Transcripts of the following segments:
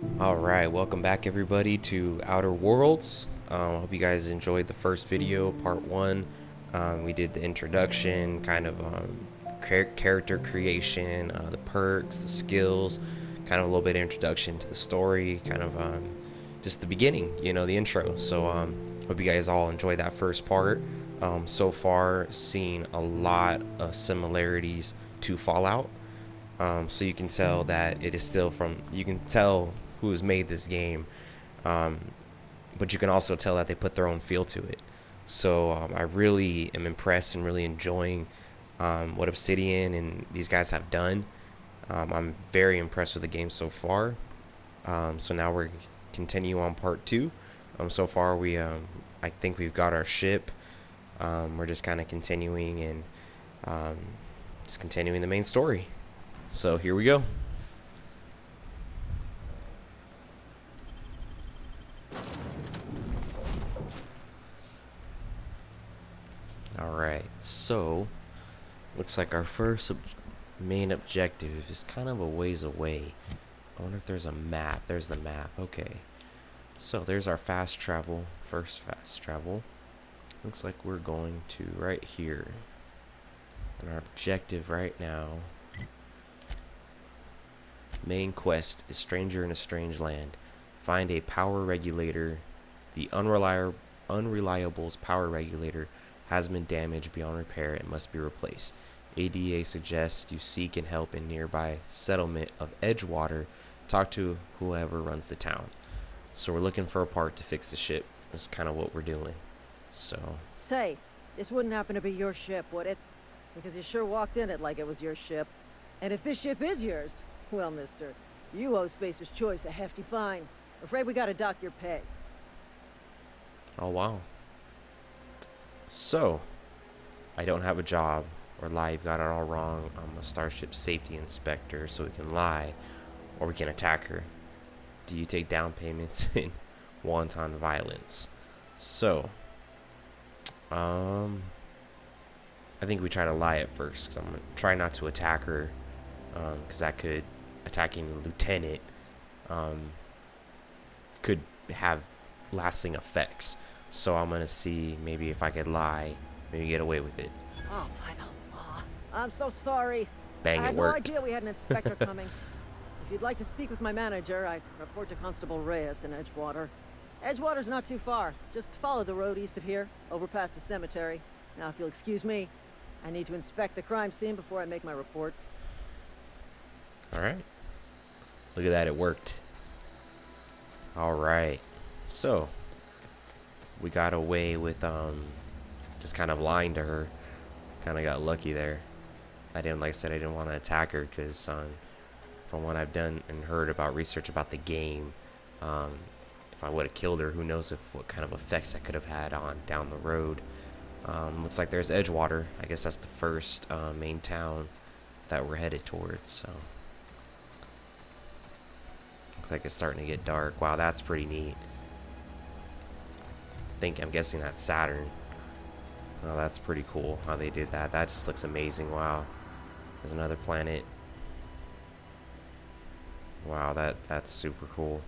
Alright, welcome back everybody to Outer Worlds. I hope you guys enjoyed the first video, part one. We did the introduction, kind of character creation, the perks, the skills, kind of a little bit of introduction to the story, kind of just the beginning, the intro. So hope you guys all enjoyed that first part. So far, seen a lot of similarities to Fallout. So you can tell that it is still you can tell who's made this game, um, but you can also tell that they put their own feel to it. So I really am impressed and really enjoying what Obsidian and these guys have done. I'm very impressed with the game so far. So now we're continue on part two. So far I think we've got our ship. We're just kind of continuing and just continuing the main story. So here we go. Alright, so looks like our first main objective is kind of a ways away. I wonder if there's a map. There's the map. Okay. So there's our fast travel. First fast travel. Looks like we're going to right here. And our objective right now, main quest, is Stranger in a Strange Land. Find a power regulator. The Unreliable's power regulator has been damaged beyond repair and must be replaced. ADA suggests you seek and help in nearby settlement of EdgeWater. Talk to whoever runs the town. So we're looking for a part to fix the ship. That's kind of what we're doing. So. Say, this wouldn't happen to be your ship, would it? Because you sure walked in it like it was your ship. And if this ship is yours, well, mister, you owe Spacer's Choice a hefty fine. Afraid we gotta dock your pay. Oh, wow. So, I don't have a job, or lie, you've got it all wrong. I'm a starship safety inspector, so we can lie, or we can attack her. Do you take down payments in wanton violence? So, I think we try to lie at first, because I'm going to try not to attack her, because that could, attacking the lieutenant, could have lasting effects. So I'm gonna see maybe if I could lie, maybe get away with it. Oh, by the law. I'm so sorry. Bang, I it had worked. no idea we had an inspector coming. If you'd like to speak with my manager, I'd report to Constable Reyes in Edgewater. Edgewater's not too far. Just follow the road east of here, over past the cemetery. Now, if you'll excuse me, I need to inspect the crime scene before I make my report. Alright. Look at that, it worked. Alright. So, we got away with just kind of lying to her. Kind of got lucky there. Like I said, I didn't want to attack her because from what I've done and heard about research about the game, if I would have killed her, who knows what kind of effects that could have had on down the road. Looks like there's EdgeWater. I guess that's the first main town that we're headed towards. So looks like it's starting to get dark. Wow, that's pretty neat. I'm guessing that's Saturn. Oh, that's pretty cool how they did that. That just looks amazing. Wow, there's another planet. Wow, that's super cool.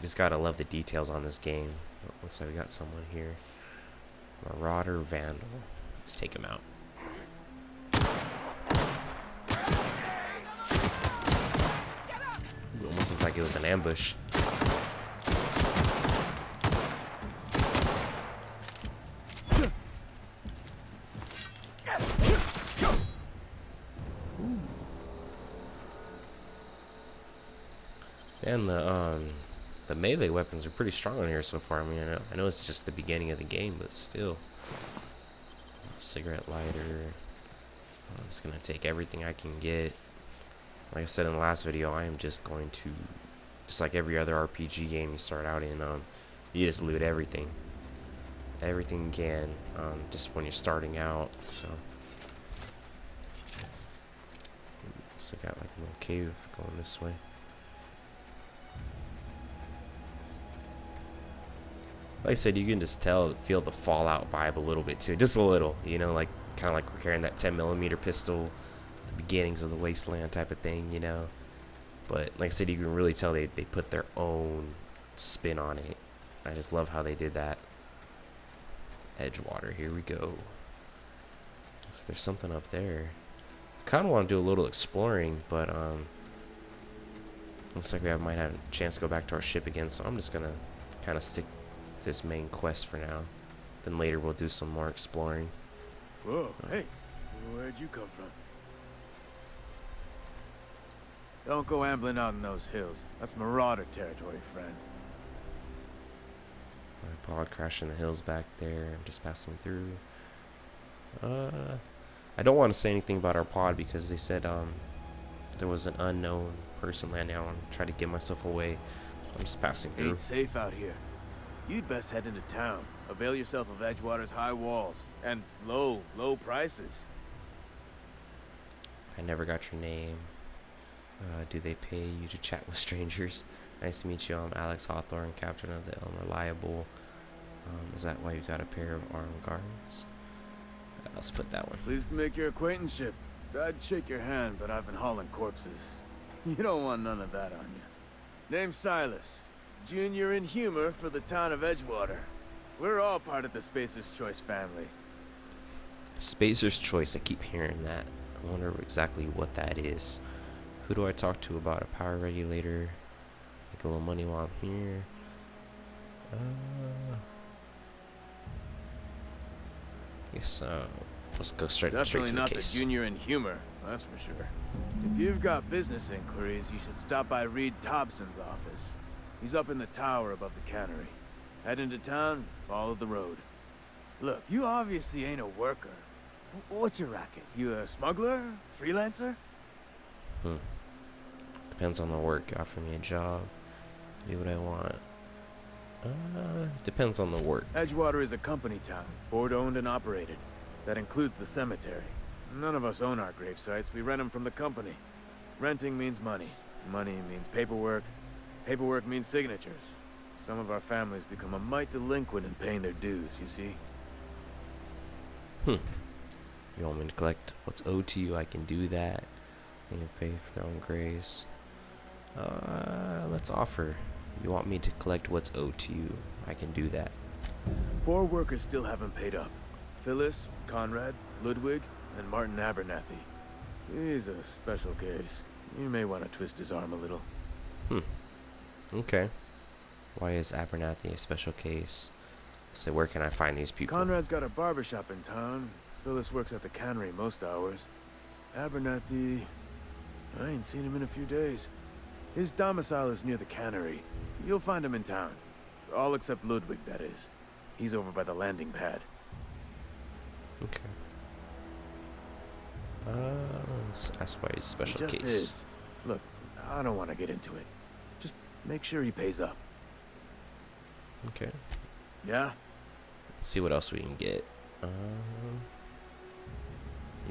Just gotta love the details on this game. Looks like we got someone here. Marauder Vandal. Let's take him out. It almost looks like it was an ambush. And the melee weapons are pretty strong on here so far. I mean, I know it's just the beginning of the game, but still. Cigarette lighter. I'm just gonna take everything I can get. Like I said in the last video, I am just going to, just like every other RPG game you start out in, you just loot everything. Everything you can, just when you're starting out, so. So I got like a little cave going this way. Like I said, you can just feel the Fallout vibe a little bit too, just a little, like kind of like we're carrying that 10mm pistol, the beginnings of the wasteland type of thing, But like I said, you can really tell they put their own spin on it. I just love how they did that. EdgeWater, here we go. Looks like there's something up there. Kind of want to do a little exploring, but looks like we might have a chance to go back to our ship again, so I'm just gonna kind of stick to this main quest for now. Then later we'll do some more exploring. Whoa, hey, where'd you come from? Don't go ambling out in those hills. That's marauder territory, friend. My pod crashed in the hills back there. I'm just passing through. I don't want to say anything about our pod because they said there was an unknown person landing. I want to try to get myself away. I'm just passing through. Ain't safe out here. You'd best head into town. Avail yourself of EdgeWater's high walls and low prices. I never got your name. Do they pay you to chat with strangers? Nice to meet you. I'm Alex Hawthorne, captain of the Unreliable. Is that why you got a pair of armed guards? Let's put that one. Pleased to make your acquaintanceship. I'd shake your hand, but I've been hauling corpses. You don't want none of that on you. Name's Silas. Junior in humor for the town of EdgeWater. We're all part of the Spacer's Choice family. Spacer's Choice, I keep hearing that. I wonder exactly what that is. Who do I talk to about a power regulator? Make a little money while I'm here. Guess let's go straight to the Definitely not the case. junior in humor, that's for sure. If you've got business inquiries, you should stop by Reed Thompson's office. He's up in the tower above the cannery. Head into town, follow the road. Look, you obviously ain't a worker. What's your racket? You a smuggler? Freelancer? Depends on the work. Offer me a job. Do what I want. Depends on the work. EdgeWater is a company town, board-owned and operated. That includes the cemetery. None of us own our grave sites. We rent them from the company. Renting means money. Money means paperwork. Paperwork means signatures. Some of our families become a mite delinquent in paying their dues, you see? You want me to collect what's owed to you? I can do that. They can pay for their own graves. Let's offer. You want me to collect what's owed to you? I can do that. 4 workers still haven't paid up. Phyllis, Conrad, Ludwig, and Martin Abernathy. He's a special case. You may want to twist his arm a little. Okay. Why is Abernathy a special case? So where can I find these people? Conrad's got a barbershop in town. Phyllis works at the cannery most hours. Abernathy... I ain't seen him in a few days. His domicile is near the cannery. You'll find him in town. All except Ludwig, that is. He's over by the landing pad. Okay. That's why he's a special He just case. is. Look, I don't want to get into it. Just make sure he pays up. Okay. Yeah? Let's see what else we can get. You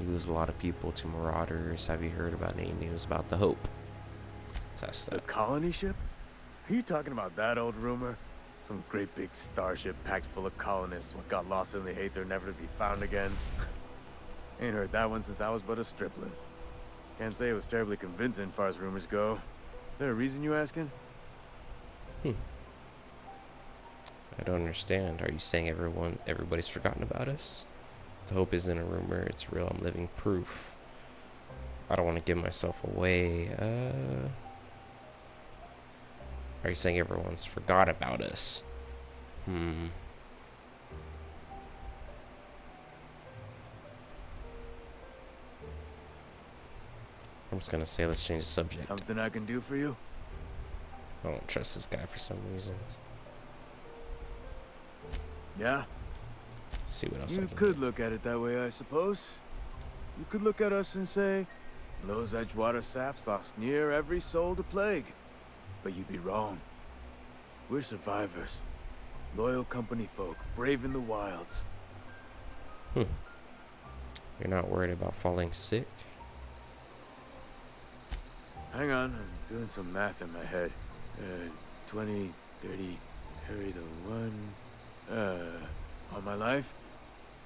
lose a lot of people to marauders. Have you heard about any news about the Hope? Let's ask The that. colony ship? Are you talking about that old rumor? Some great big starship packed full of colonists what got lost in the Aether never to be found again? Ain't heard that one since I was but a stripling. Can't say it was terribly convincing far as rumors go. There a reason you asking? I don't understand. Are you saying everybody's forgotten about us? The Hope isn't a rumor, it's real. I'm living proof. I don't want to give myself away. Are you saying everyone's forgot about us? I'm just gonna say let's change the subject. Something I can do for you? I don't trust this guy for some reason. Yeah? Let's see what else I You can could get. look at it that way, I suppose. You could look at us and say, those EdgeWater saps lost near every soul to plague. But you'd be wrong. We're survivors. Loyal company folk, brave in the wilds. You're not worried about falling sick? Hang on, I'm doing some math in my head. 20, 30, carry the 1. All my life?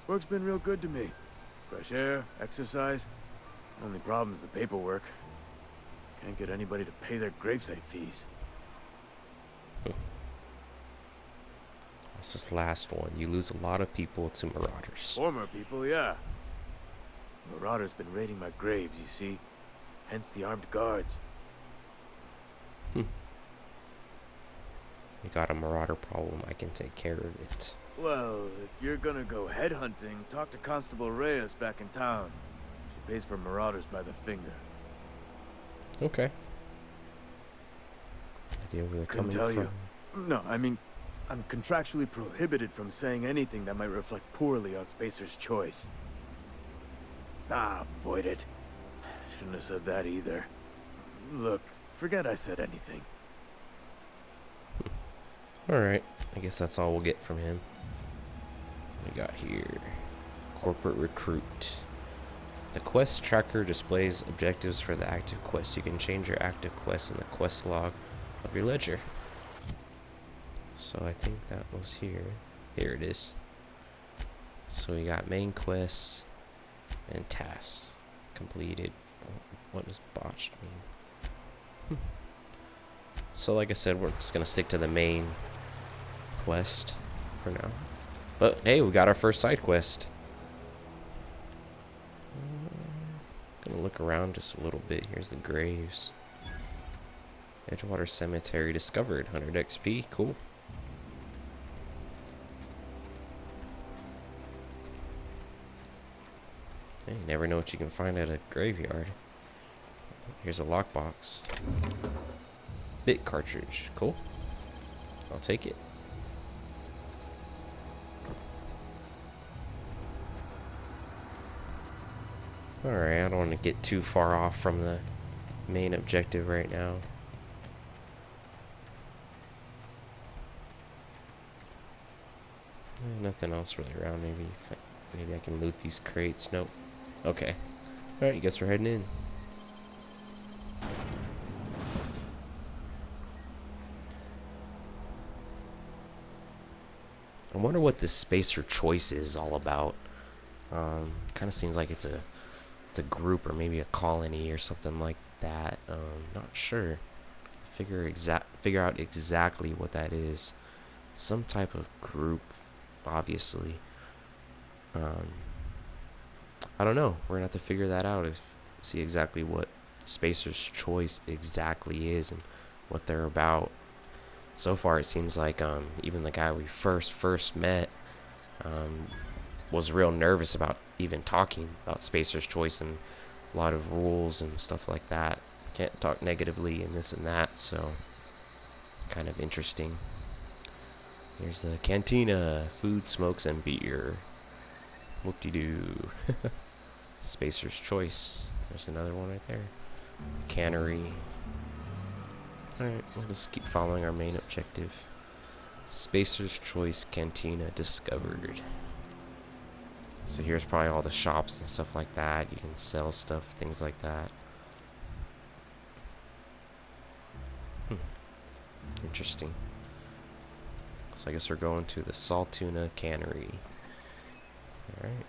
Work's been real good to me. Fresh air, exercise. Only problem's the paperwork. Can't get anybody to pay their gravesite fees. What's this last one? You lose a lot of people to marauders. Former people, yeah. Marauders been raiding my graves, you see. Hence the armed guards. You got a marauder problem, I can take care of it. Well, if you're gonna go headhunting, talk to Constable Reyes back in town. She pays for marauders by the finger. Okay. Idea where they're Couldn't coming tell from. you. No, I mean, I'm contractually prohibited from saying anything that might reflect poorly on Spacer's choice. Ah, avoid it. Shouldn't have said that either. Look, forget I said anything. Alright, I guess that's all we'll get from him. What we got here? Corporate recruit. The quest tracker displays objectives for the active quest. You can change your active quest in the quest log of your ledger. So I think that was here. Here it is. So we got main quests and tasks completed. What does botched mean? So like I said, we're just gonna stick to the main quest for now. But hey, we got our first side quest. Gonna look around just a little bit. Here's the graves. EdgeWater Cemetery discovered. 100 XP. Cool. Hey, you never know what you can find at a graveyard. Here's a lockbox. Bit cartridge. Cool. I'll take it. Alright, I don't want to get too far off from the main objective right now. Nothing else really around. Maybe I can loot these crates. Nope. Okay. Alright, I guess we're heading in. I wonder what this Spacer choice is all about. Kind of seems like it's a group or maybe a colony or something like that. Not sure. Figure out exactly what that is. Some type of group, obviously. I don't know. We're gonna have to figure that out. See exactly what Spacer's choice exactly is and what they're about. So far, it seems like even the guy we first met was real nervous about even talking about Spacer's choice and a lot of rules and stuff like that. Can't talk negatively and this and that, so kind of interesting. Here's the cantina, food, smokes, and beer. Whoop-de-doo. Spacer's choice. There's another one right there. Cannery. Alright, we'll just keep following our main objective. Spacer's choice cantina discovered. So here's probably all the shops and stuff like that. You can sell stuff, things like that. Interesting. So I guess we're going to the Saltuna Cannery. Alright.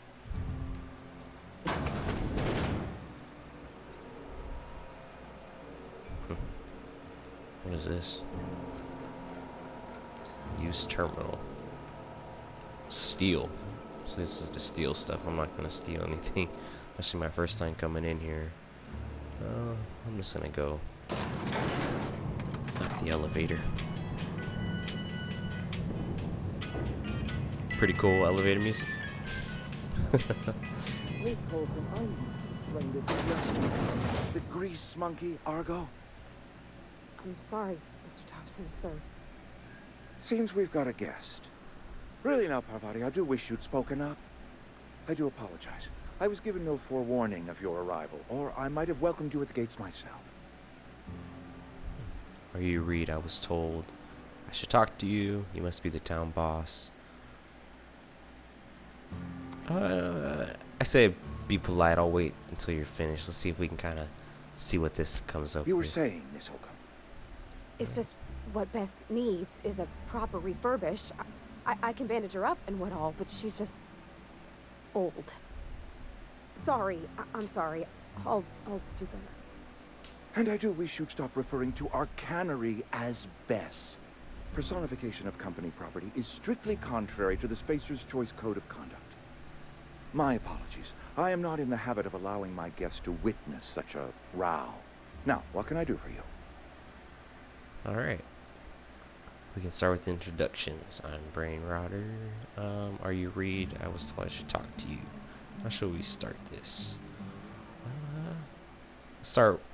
What is this? Use terminal. Steal. So this is to steal stuff. I'm not gonna steal anything. Actually, my first time coming in here. I'm just gonna go up the elevator. Pretty cool elevator music. The grease monkey, Argo? I'm sorry, Mr. Thompson, sir. Seems we've got a guest. Really now, Parvati, I do wish you'd spoken up. I do apologize. I was given no forewarning of your arrival, or I might have welcomed you at the gates myself. Are you Reed? I was told I should talk to you. You must be the town boss. I say be polite. I'll wait until you're finished. Let's see if we can kind of see what this comes up You were with. saying, Miss Holcomb. It's just what Bess needs is a proper refurbish. I can bandage her up and what all, but she's just old. Sorry, I'm sorry. I'll do better. And I do wish you'd stop referring to our cannery as Bess. Personification of company property is strictly contrary to the Spacer's Choice Code of Conduct. My apologies. I am not in the habit of allowing my guests to witness such a row. Now, what can I do for you? Alright. We can start with introductions. I'm Brain Router. Are you Reed? I was told I should talk to you. How should we start this?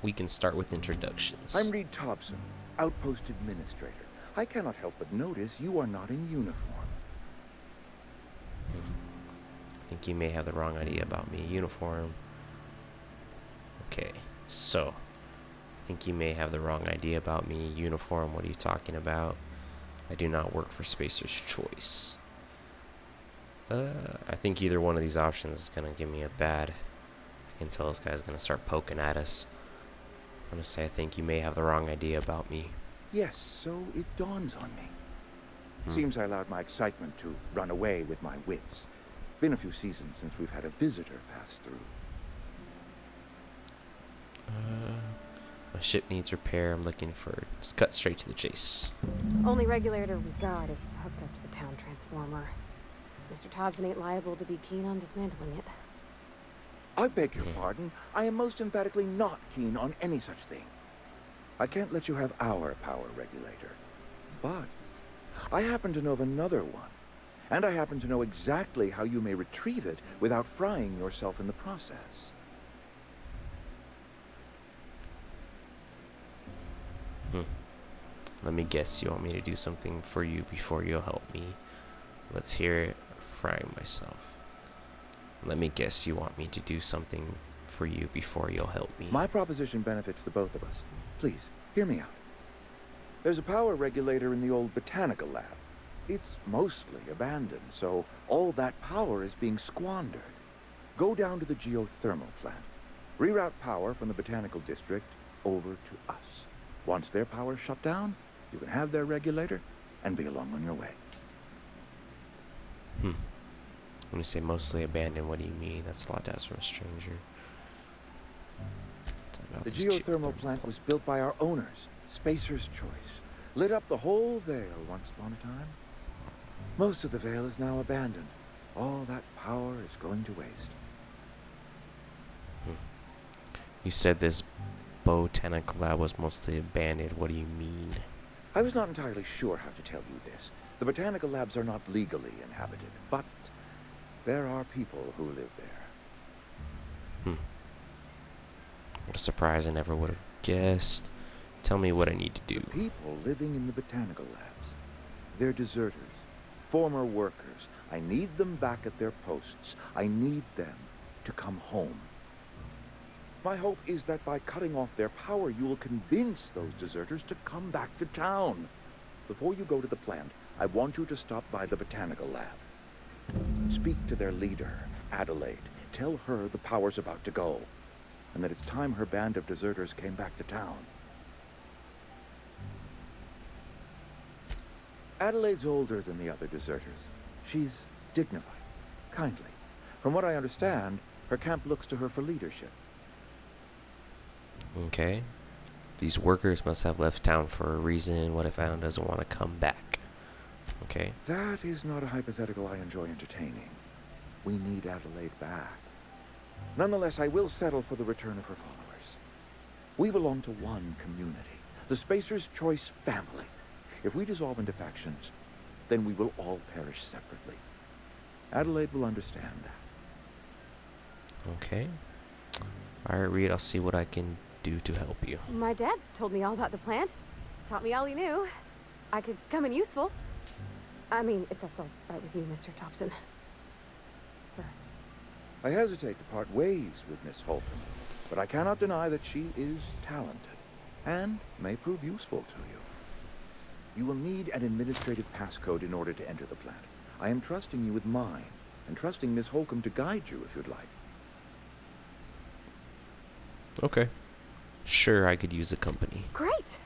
We can start with introductions. I'm Reed Thompson, Outpost Administrator. I cannot help but notice you are not in uniform. I think you may have the wrong idea about me. Uniform. Okay, so I think you may have the wrong idea about me. Uniform, what are you talking about? I do not work for Spacer's Choice. I think either one of these options is gonna give me a bad. I can tell this guy's gonna start poking at us. I'm gonna say I think you may have the wrong idea about me. Yes, so it dawns on me. Seems I allowed my excitement to run away with my wits. Been a few seasons since we've had a visitor pass through. My ship needs repair. I'm looking for. Just cut straight to the chase. Only regulator we got is hooked up to the town transformer. Mr. Thompson ain't liable to be keen on dismantling it. I beg your pardon. I am most emphatically not keen on any such thing. I can't let you have our power regulator. But I happen to know of another one. And I happen to know exactly how you may retrieve it without frying yourself in the process. Let me guess, you want me to do something for you before you'll help me. Let's hear it. Frying myself. Let me guess, you want me to do something for you before you'll help me. My proposition benefits the both of us. Please, hear me out. There's a power regulator in the old botanical lab. It's mostly abandoned, so all that power is being squandered. Go down to the geothermal plant. Reroute power from the botanical district over to us. Once their power's shut down, you can have their regulator and be along on your way. When you say mostly abandoned, what do you mean? That's a lot to ask from a stranger. The geothermal plant was built by our owners, Spacer's Choice. Lit up the whole Vale once upon a time. Most of the Vale is now abandoned. All that power is going to waste. You said this botanical lab was mostly abandoned. What do you mean? I was not entirely sure how to tell you this. The botanical labs are not legally inhabited, but there are people who live there. What a surprise, I never would have guessed. Tell me what I need to do. The people living in the botanical labs. They're deserters, former workers. I need them back at their posts. I need them to come home. My hope is that by cutting off their power, you will convince those deserters to come back to town. Before you go to the plant, I want you to stop by the botanical lab. Speak to their leader, Adelaide. Tell her the power's about to go, and that it's time her band of deserters came back to town. Adelaide's older than the other deserters. She's dignified, kindly. From what I understand, her camp looks to her for leadership. Okay. These workers must have left town for a reason. What if Adam doesn't want to come back? Okay. That is not a hypothetical I enjoy entertaining. We need Adelaide back. Nonetheless, I will settle for the return of her followers. We belong to one community, the Spacer's Choice family. If we dissolve into factions, then we will all perish separately. Adelaide will understand that. Okay. Alright, Reed, I'll see what I can do to help you. My dad told me all about the plant. Taught me all he knew. I could come in useful. I mean, if that's all right with you, Mr. Thompson. Sir. I hesitate to part ways with Miss Holcomb, but I cannot deny that she is talented and may prove useful to you. You will need an administrative passcode in order to enter the plant. I am trusting you with mine, and trusting Miss Holcomb to guide you if you'd like. Okay. Sure, I could use the company. Great!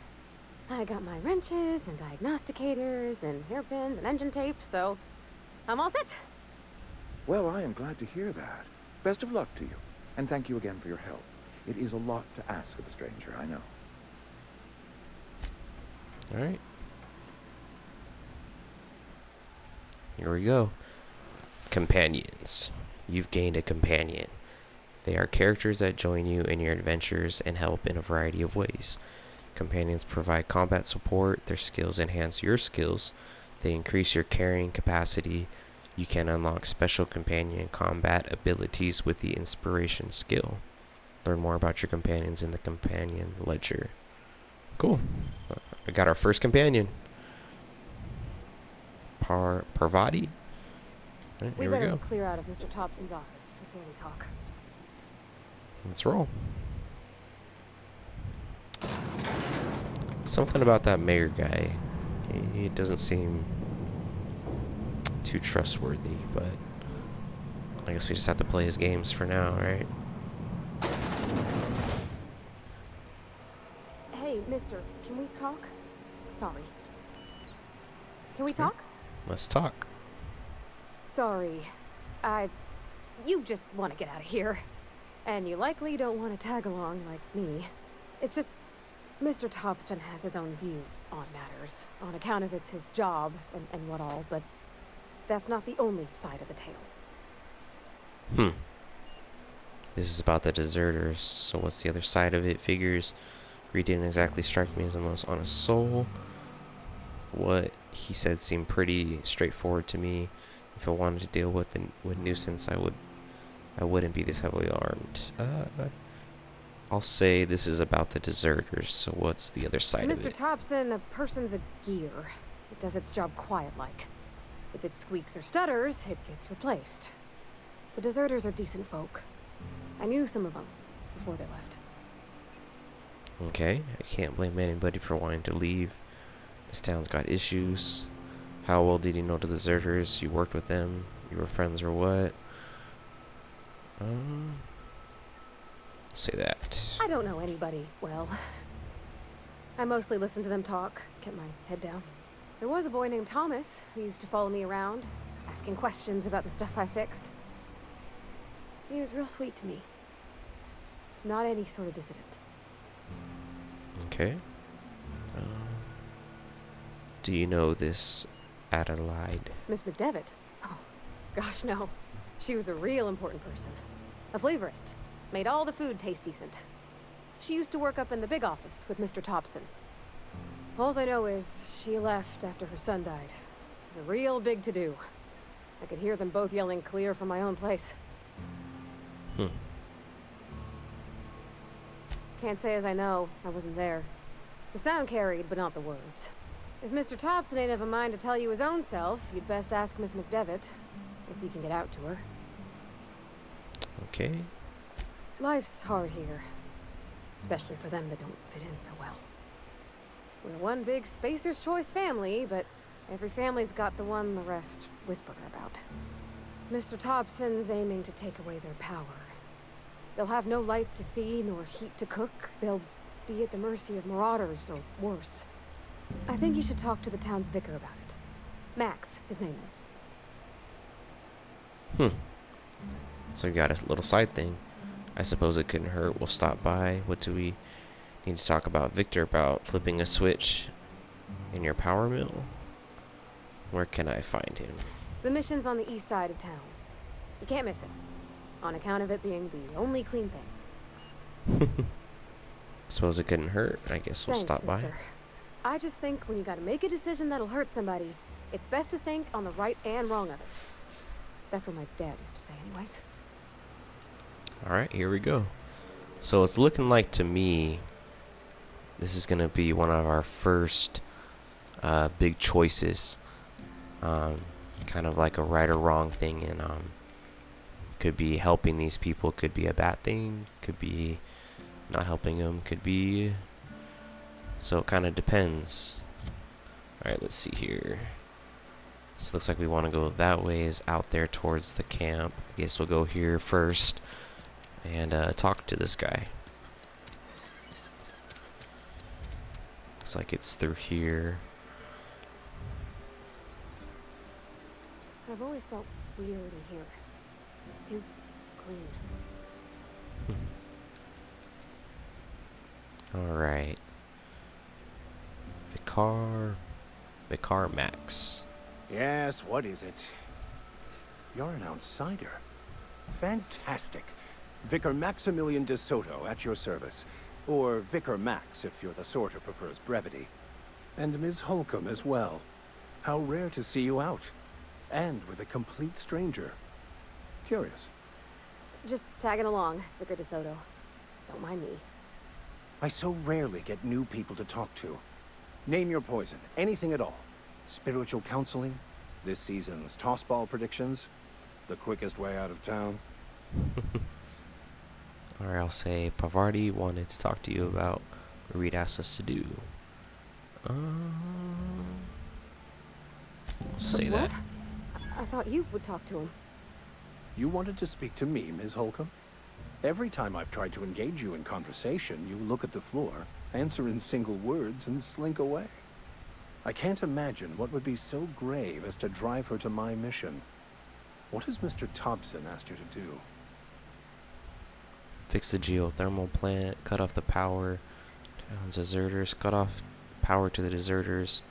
I got my wrenches and diagnosticators and hairpins and engine tape, so I'm all set. Well, I am glad to hear that. Best of luck to you, and thank you again for your help. It is a lot to ask of a stranger, I know. Alright. Here we go. Companions. You've gained a companion. They are characters that join you in your adventures and help in a variety of ways. Companions provide combat support. Their skills enhance your skills. They increase your carrying capacity. You can unlock special companion combat abilities with the inspiration skill. Learn more about your companions in the companion ledger. Cool. We got our first companion. Parvati? Right, We here we better go. clear out of Mr. Thompson's office before we talk. Let's roll. Something about that mayor guy. He doesn't seem too trustworthy, but I guess we just have to play his games for now, right? Hey, mister, can we talk? Sorry. Can we talk? Let's talk. Sorry. You just want to get out of here. And you likely don't want to tag along like me. It's just, Mr. Thompson has his own view on matters, on account of it's his job and what all, but that's not the only side of the tale. This is about the deserters, so what's the other side of it? Figures. Reed didn't exactly strike me as the most honest soul. What he said seemed pretty straightforward to me. If I wanted to deal with nuisance, I wouldn't be this heavily armed. I'll say this is about the deserters, so what's the other side To of Mr. it? Thompson, a person's a gear. It does its job quiet-like. If it squeaks or stutters, it gets replaced. The deserters are decent folk. I knew some of them before they left. Okay, I can't blame anybody for wanting to leave. This town's got issues. How well did you know the deserters? You worked with them? You were friends or what? Say that. I don't know anybody well. I mostly listen to them talk, kept my head down. There was a boy named Thomas who used to follow me around, asking questions about the stuff I fixed. He was real sweet to me. Not any sort of dissident. Okay. Do you know this Adelaide? Miss McDevitt? Oh, gosh, no. She was a real important person. A flavorist. Made all the food taste decent. She used to work up in the big office with Mr. Thompson. All I know is she left after her son died. It was a real big to-do. I could hear them both yelling clear from my own place. Can't say as I know. I wasn't there. The sound carried, but not the words. If Mr. Thompson ain't of a mind to tell you his own self, you'd best ask Miss McDevitt, if you can get out to her. Okay. Life's hard here, especially for them that don't fit in so well. We're one big Spacer's Choice family, but every family's got the one the rest whisper about. Mr. Thompson's aiming to take away their power. They'll have no lights to see, nor heat to cook. They'll be at the mercy of marauders, or worse. I think you should talk to the town's vicar about it. Max, his name is. So we got a little side thing. I suppose it couldn't hurt. We'll stop by. What do we need to talk about? Victor, about flipping a switch in your power mill? Where can I find him? The mission's on the east side of town. You can't miss it, on account of it being the only clean thing. Suppose it couldn't hurt. I guess we'll Thanks, stop by. mister. I just think when you gotta make a decision that'll hurt somebody, it's best to think on the right and wrong of it. That's what my dad used to say anyways. Alright, here we go. So it's looking like to me this is going to be one of our first big choices. Kind of like a right or wrong thing, and could be helping these people, could be a bad thing, could be not helping them, could be... So it kind of depends. Alright, let's see here. So it looks like we want to go that way, is out there towards the camp. I guess we'll go here first and talk to this guy. Looks like it's through here. I've always felt weird in here. It's too clean. Alright. Vicar Max. Yes, what is it? You're an outsider. Fantastic. Vicar Maximilian de Soto at your service. Or Vicar Max, if you're the sort who prefers brevity. And Ms. Holcomb as well. How rare to see you out. And with a complete stranger. Curious. Just tagging along, Vicar DeSoto. Don't mind me. I so rarely get new people to talk to. Name your poison, anything at all. Spiritual counseling, this season's tossball predictions, the quickest way out of town. Or I'll say Pavardi wanted to talk to you about what Reed asked us to do. Say What? that. I thought you would talk to him. You wanted to speak to me, Ms. Holcomb? Every time I've tried to engage you in conversation, you look at the floor, answer in single words, and slink away. I can't imagine what would be so grave as to drive her to my mission. What has Mr. Thompson asked you to do? Fix the geothermal plant, cut off the power to town's deserters, cut off power to the deserters,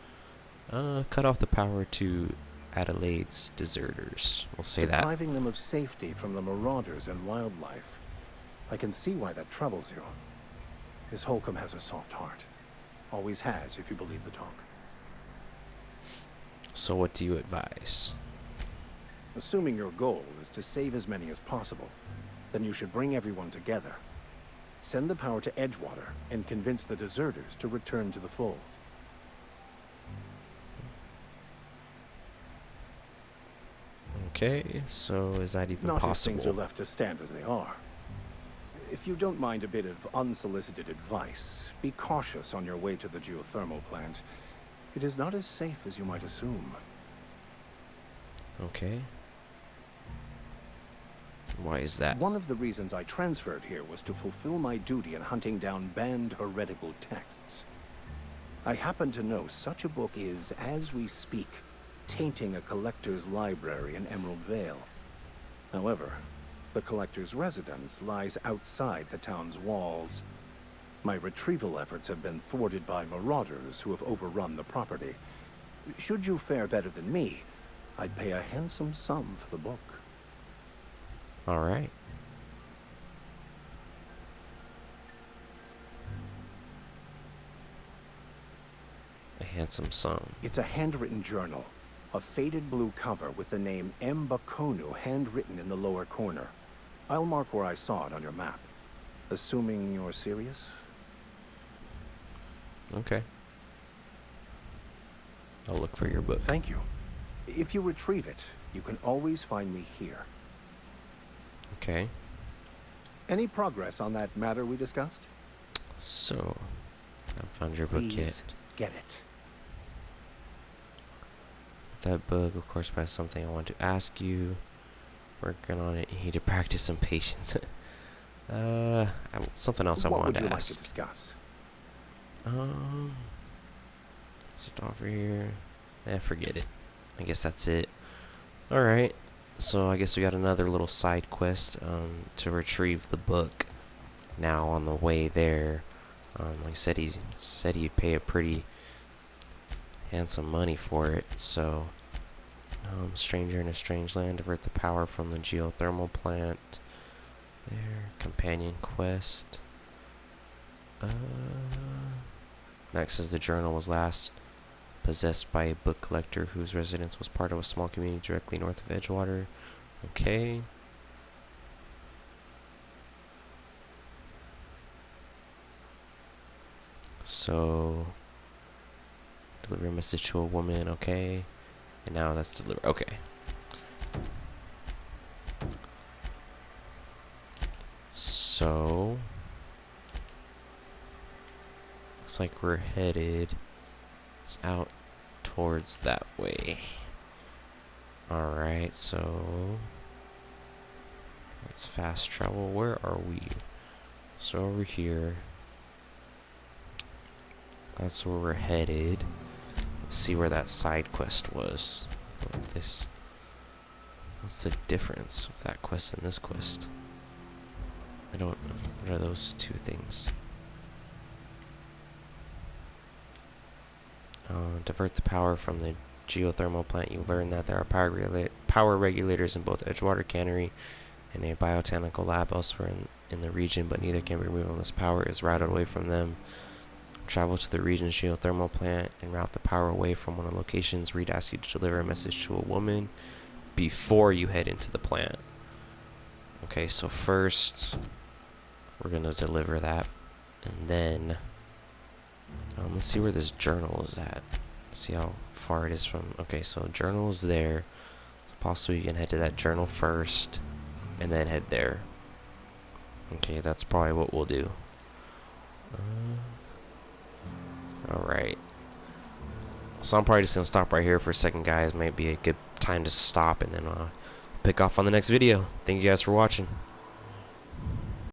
cut off the power to Adelaide's deserters. We'll say that. Depriving them of safety from the marauders and wildlife. I can see why that troubles you. Miss Holcomb has a soft heart. Always has, if you believe the talk. So what do you advise? Assuming your goal is to save as many as possible, then you should bring everyone together. Send the power to EdgeWater and convince the deserters to return to the fold. Okay, so is that even Not possible? if things are left to stand as they are. If you don't mind a bit of unsolicited advice, be cautious on your way to the geothermal plant. It is not as safe as you might assume. Okay. Why is that? One of the reasons I transferred here was to fulfill my duty in hunting down banned heretical texts. I happen to know such a book is, as we speak, tainting a collector's library in Emerald Vale. However, the collector's residence lies outside the town's walls. My retrieval efforts have been thwarted by marauders who have overrun the property. Should you fare better than me, I'd pay a handsome sum for the book. All right. A handsome sum. It's a handwritten journal, a faded blue cover with the name M. Bakonu handwritten in the lower corner. I'll mark where I saw it on your map. Assuming you're serious? Okay. I'll look for your book. Thank you. If you retrieve it, you can always find me here. Okay. Any progress on that matter we discussed? So, I found your book Please yet. get it. That book, of course, by something I want to ask you. Working on it. You need to practice some patience. Something else I What wanted would you to like to ask. discuss? Just over here. Forget it. I guess that's it. Alright. So I guess we got another little side quest to retrieve the book. Now on the way there. Like I said, he said he'd pay a pretty handsome money for it. So, stranger in a strange land, divert the power from the geothermal plant. There, companion quest. Max says the journal was last possessed by a book collector whose residence was part of a small community directly north of EdgeWater. Okay. So, deliver a message to a woman, okay. And now that's deliver, okay. So, looks like we're headed out towards that way. Alright, so let's fast travel. Where are we? So over here. That's where we're headed. Let's see where that side quest was. What's the difference of that quest and this quest? I don't know. What are those two things? Divert the power from the geothermal plant. You learn that there are power regulators in both Edgewater Cannery and a biotechnical lab elsewhere in the region, but neither can be removed unless power is routed away from them. Travel to the region's geothermal plant and route the power away from one of the locations. Reed asks you to deliver a message to a woman before you head into the plant. Okay, so first we're gonna deliver that, and then let's see where this journal is at. See how far it is from. Okay, so journal is there. So possibly you can head to that journal first, and then head there. Okay, that's probably what we'll do. Alright. So I'm probably just going to stop right here for a second, guys. Might be a good time to stop, and then pick off on the next video. Thank you guys for watching.